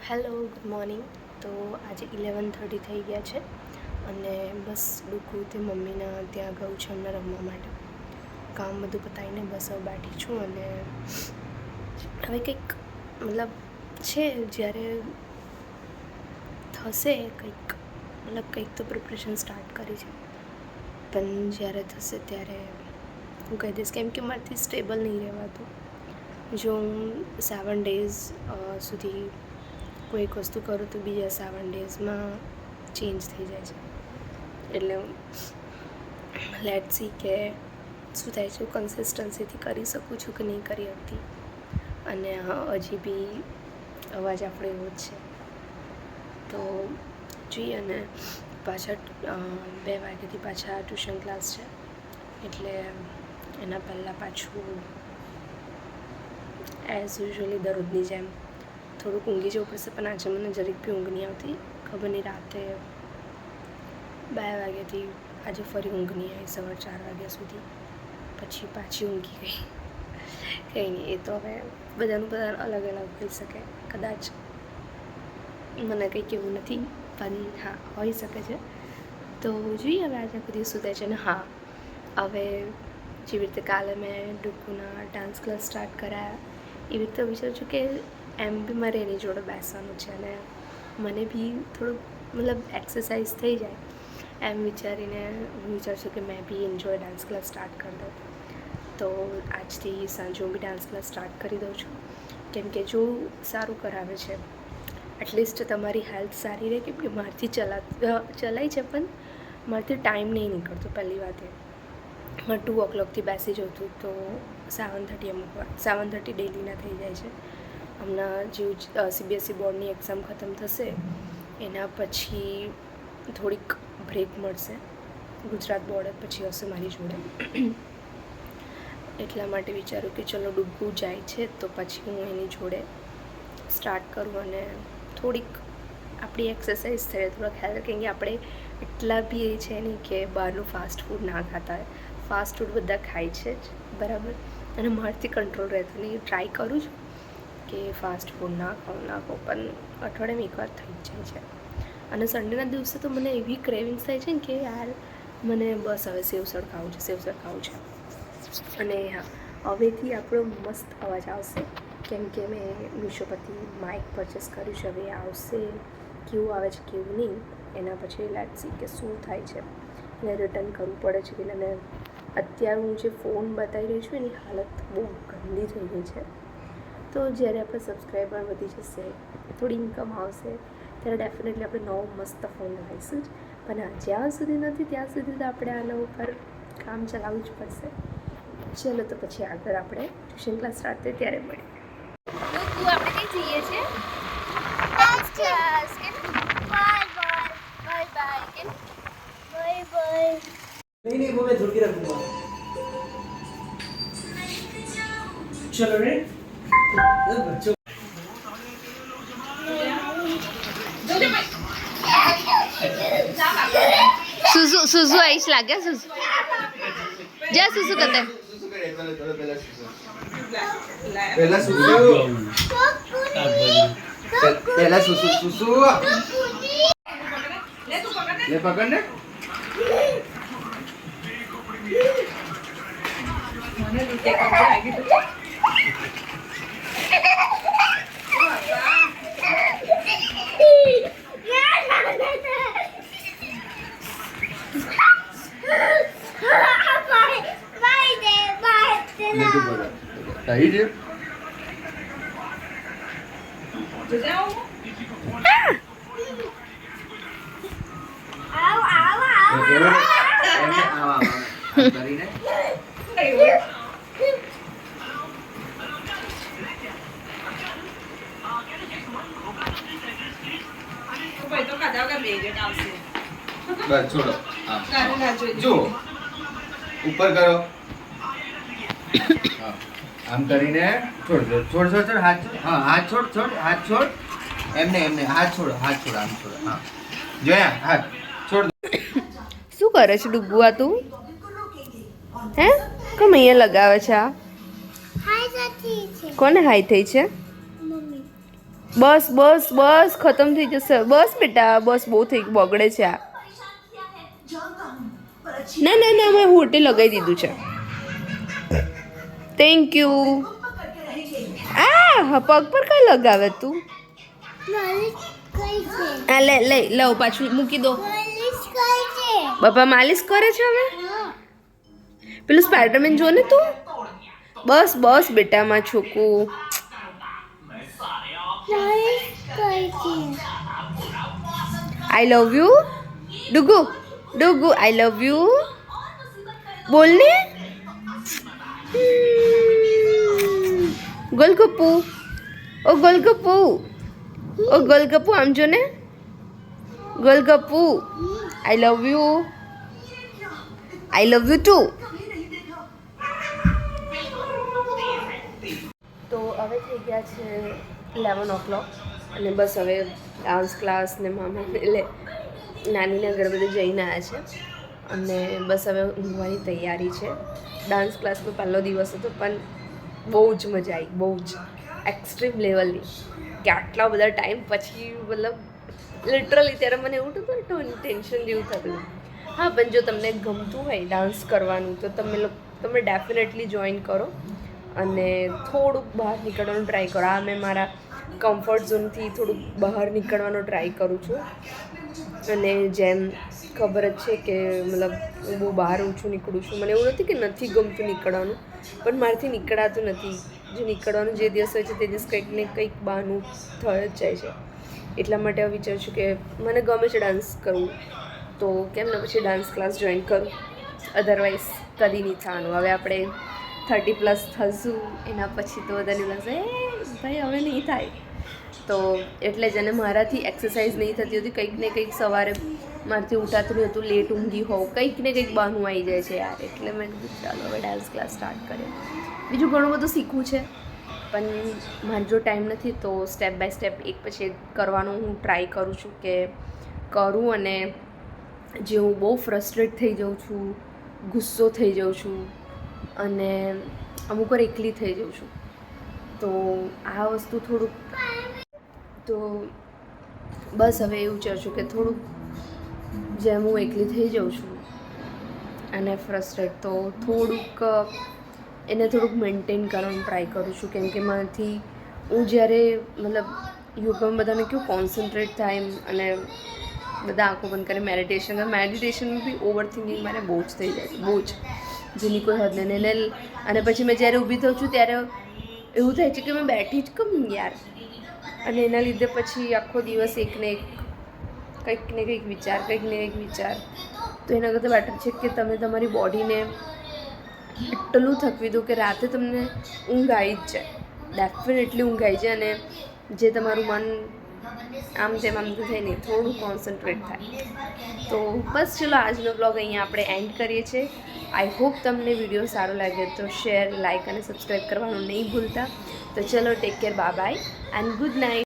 Hello, good morning. તો આજે 11:30 થઈ ગયા છે અને બસ ડુકુ તે મમ્મીના ત્યાં ગયું છે અમને રમવા માટે. કામ બધું પતાવીને બસ હવે બેઠી છું અને હવે કંઈક મતલબ છે જ્યારે થશે કંઈક તો પ્રિપરેશન સ્ટાર્ટ કરી છે, પણ જ્યારે થશે ત્યારે હું કહી દઈશ, કેમ કે મારાથી સ્ટેબલ નહીં રહેવાતું. જો હું 7 ડેઝ સુધી કોઈક વસ્તુ કરું તો બીજા 7 ડેઝમાં ચેન્જ થઈ જાય છે. એટલે લેટ સી કે શું થાય છે, હું કન્સિસ્ટન્સીથી કરી શકું છું કે નહીં કરી શકતી. અને હજી બી અવાજ આપણો એવો જ છે, તો જોઈએ. અને પાછા 2 વાગ્યાથી પાછા ટ્યુશન ક્લાસ છે, એટલે એના પહેલાં પાછું એઝ યુઝ્યુઅલી દરરોજની જેમ થોડુંક ઊંઘી જવું પડશે. પણ આજે મને જરીક બી ઊંઘ નહીં આવતી. ખબર નહીં, રાતે 2 વાગ્યાથી આજે ફરી ઊંઘ નહીં આવી, સવાર 4 વાગ્યા સુધી. પછી પાછી ઊંઘી ગઈ. કંઈ નહીં, એ તો હવે બધાનું અલગ અલગ હોઈ શકે. કદાચ મને કંઈક એવું નથી, પણ હા, હોઈ શકે છે. તો જોઈએ હવે આજે આખો દિવસ શું થાય છે. અને હા, હવે જેવી રીતે કાલે મેં ડુકુના ડાન્સ ક્લાસ સ્ટાર્ટ કરાયા, એવી રીતે વિચારું છું કે એમ બી મારે એની જોડે બેસવાનું છે અને મને બી થોડુંક મતલબ એક્સરસાઇઝ થઈ જાય એમ વિચારીને હું વિચારું છું કે મેં બી એન્જોય ડાન્સ ક્લાસ સ્ટાર્ટ કરી દઉં. તો આજથી સાંજે હું બી ડાન્સ ક્લાસ સ્ટાર્ટ કરી દઉં છું, કેમ કે જો સારું કરાવે છે, એટલીસ્ટ તમારી હેલ્થ સારી રહે. કેમ કે મારથી ચલાય છે, પણ મારાથી ટાઈમ નહીં નીકળતો. પહેલી વાત એ મારે 2 o'clockથી બેસી જવું હતું, તો 7:30 ડેલીના થઈ જાય છે. હમણાં જેવું CBSE બોર્ડની એક્ઝામ ખતમ થશે એના પછી થોડીક બ્રેક મળશે. ગુજરાત બોર્ડ પછી હશે મારી જોડે, એટલા માટે વિચારું કે ચલો ડુગુ જાય છે તો પછી હું એની જોડે સ્ટાર્ટ કરું અને થોડીક આપણી એક્સરસાઇઝ થાય, થોડાક હેલ્થ. કેમ કે આપણે એટલા બી એ છે નહીં કે બહારનું ફાસ્ટ ફૂડ ના ખાતા હોય. ફાસ્ટ ફૂડ બધા ખાય છે જ, બરાબર, અને મારાથી કંટ્રોલ રહેતો નહીં. ટ્રાય કરું છું કે ફાસ્ટ ફૂડ ના ખાઉં, પણ અઠવાડિયામાં એકવાર થઈ જ જાય છે. અને સન્ડેના દિવસે તો મને એવી ક્રેવિંગ્સ થાય છે ને કે યાર મને બસ હવે સેવસળ ખાવું છે. અને હા, હવેથી આપણો મસ્ત અવાજ આવશે, કેમ કે મેં મીશો પરથી માઇક પરચેસ કર્યું છે. હવે આવશે, કેવું આવે છે કેવું નહીં, એના પછી લેટ્સ સી કે શું થાય છે. એને રિટર્ન કરવું પડે છે કે. અને અત્યારે હું જે ફોન બતાવી રહી છું એની હાલત બહુ ગંદી થઈ ગઈ છે. તો જ્યારે આપણે સબસ્ક્રાઈબર વધી જશે, થોડી ઇન્કમ આવશે, ત્યારે ડેફિનેટલી આપણે નવો મસ્ત ફોન લાવીશું જ. પણ જ્યાં સુધી નથી ત્યાં સુધી તો આપણે આના ઉપર કામ ચલાવવું જ પડશે. ચલો, તો પછી આગળ આપણે ટ્યુશન ક્લાસ સ્ટાર્ટ થાય ત્યારે મળીએ. આપણે કઈ જઈએ છીએ? Dance class. Bye bye. नहीं वो मैं धुल के रखूंगा. चलो रे बच्चों સુઝુ આઈશ લાગે. સુઝુ જા, સુઝુ કરતે. पहला सुसु ले पकड़ ने सही है. बस छोड़ो. जो ऊपर करो. આમ કરીને છોડ હાથ છોડ. હા, હાથ છોડ. એમને હાથ છોડ. આમ છોડ. હા, જોયા હાથ છોડ. શું કરે છે ડુગુ? આ તું હે કેમ અહીંયા લગાવે છે? આ કોને હાઈ થઈ છે? બસ બસ બસ ખતમ થઈ જશે બસ બેટા બસ બહુ થઈ બગડે છે આ ના ના ના મેં હોટે લગાવી દીધું છે થેન્ક યુ આ પગ પર કઈ લગાવે તું આ લે લે લવ પાછું મૂકી દો બાપા માલિશ કરે છે હવે પેલું સ્પાઈડરમેન જો ને તું બસ બસ બેટામાં છોકું આઈ love you ડુગુ ડુગુ I love you બોલ ને ગોલગપ્પુ ઓ ગોલગપ્પુ ઓ ગોલગપ્પુ આમ જો ને ગોલગપ્પુ આઈ લવ યુ ટુ તો હવે થઈ ગયા છે 11 o'clock અને બસ હવે ડાન્સ ક્લાસ ને મામા એટલે નાનીના ઘરે બધે જઈને આવ્યા છે અને બસ હવે ઊંઘવાની તૈયારી છે ડાન્સ ક્લાસનો પહેલો દિવસ હતો પણ બહુ જ મજા આવી બહુ જ એક્સ્ટ્રીમ લેવલની કે આટલા બધા ટાઈમ પછી મતલબ લિટરલી ત્યારે મને એવું થતું ટેન્શન જેવું થતું હા પણ જો તમને ગમતું હોય ડાન્સ કરવાનું તો તમે ડેફિનેટલી જોઈન કરો અને થોડુંક બહાર નીકળવાનું ટ્રાય કરો આ મેં મારા કમ્ફર્ટ ઝોનથી થોડુંક બહાર નીકળવાનો ટ્રાય કરું છું અને જેમ ખબર જ છે કે મતલબ હું બહુ બહાર ઓછું નીકળું છું મને એવું નથી કે નથી ગમતું નીકળવાનું પણ મારાથી નીકળાતું નથી જે નીકળવાનું જે દિવસ હોય છે તે દિવસ કંઈક ને કંઈક બહાનું થઈ જ જાય છે એટલા માટે હવે વિચારું છું કે મને ગમે છે ડાન્સ કરવું તો કેમ ને પછી ડાન્સ ક્લાસ જોઈન કરું અધરવાઇઝ કદી નહીં થવાનું હવે આપણે 30+ થશું એના પછી તો બધાને લાગશે ભાઈ હવે નહીં થાય તો એટલે જ અને મારાથી એક્સરસાઇઝ નહીં થતી હતી કંઈક ને કંઈક સવારે મારાથી ઉઠાતું નહીં હતું લેટ ઊંઘી હોઉં કંઈક ને કંઈક બહાનું આવી જાય છે યાર એટલે મેં કીધું ચાલો હવે ડાન્સ ક્લાસ સ્ટાર્ટ કરીએ બીજું ઘણું બધું શીખવું છે પણ મારો જો ટાઈમ નથી તો સ્ટેપ બાય સ્ટેપ એક પછી એક કરવાનો હું ટ્રાય કરું છું કે કરું અને જે હું બહુ ફ્રસ્ટ્રેટ થઈ જાઉં છું ગુસ્સો થઈ જાઉં છું અને અમુક વાર એકલી થઈ જાઉં છું તો આ વસ્તુ થોડુંક તો બસ હવે એવું વિચારું છું કે થોડુંક જેમ હું એકલી થઈ જાઉં છું અને ફ્રસ્ટ્રેટ તો થોડુંક એને થોડુંક મેન્ટેન કરવાનું ટ્રાય કરું છું કેમ કે મારાથી હું જ્યારે મતલબ યોગામાં બધાને કેવું કોન્સન્ટ્રેટ થાય અને બધા આંખો બંધ કરે મેડિટેશન બી ઓવર થિંકિંગ મારે બહુ જ થઈ જાય છે બહુ જ જેની કોઈ હદ નહીં એને અને પછી મેં જ્યારે ઊભી થઉં છું ત્યારે એવું થાય છે કે મેં બેઠી જ કમ યાર અને એના લીધે પછી આખો દિવસ કંઈક ને કંઈક વિચાર તો એના કરતાં બેટર છે કે તમે તમારી બોડીને એટલું થકવી દો કે રાતે તમને ઊંઘ આવી જ જાય ડેફિનેટલી ઊંઘ આવી જાય અને જે તમારું મન આમ તેમ થાય નહીં થોડું કોન્સન્ટ્રેટ થાય તો બસ ચલો આજનો બ્લોગ અહીંયા આપણે એન્ડ કરીએ છીએ આઈ હોપ તમને વિડીયો સારો લાગે તો શેર લાઇક અને સબસ્ક્રાઈબ કરવાનું નહીં ભૂલતા તો ચલો take care bye and good night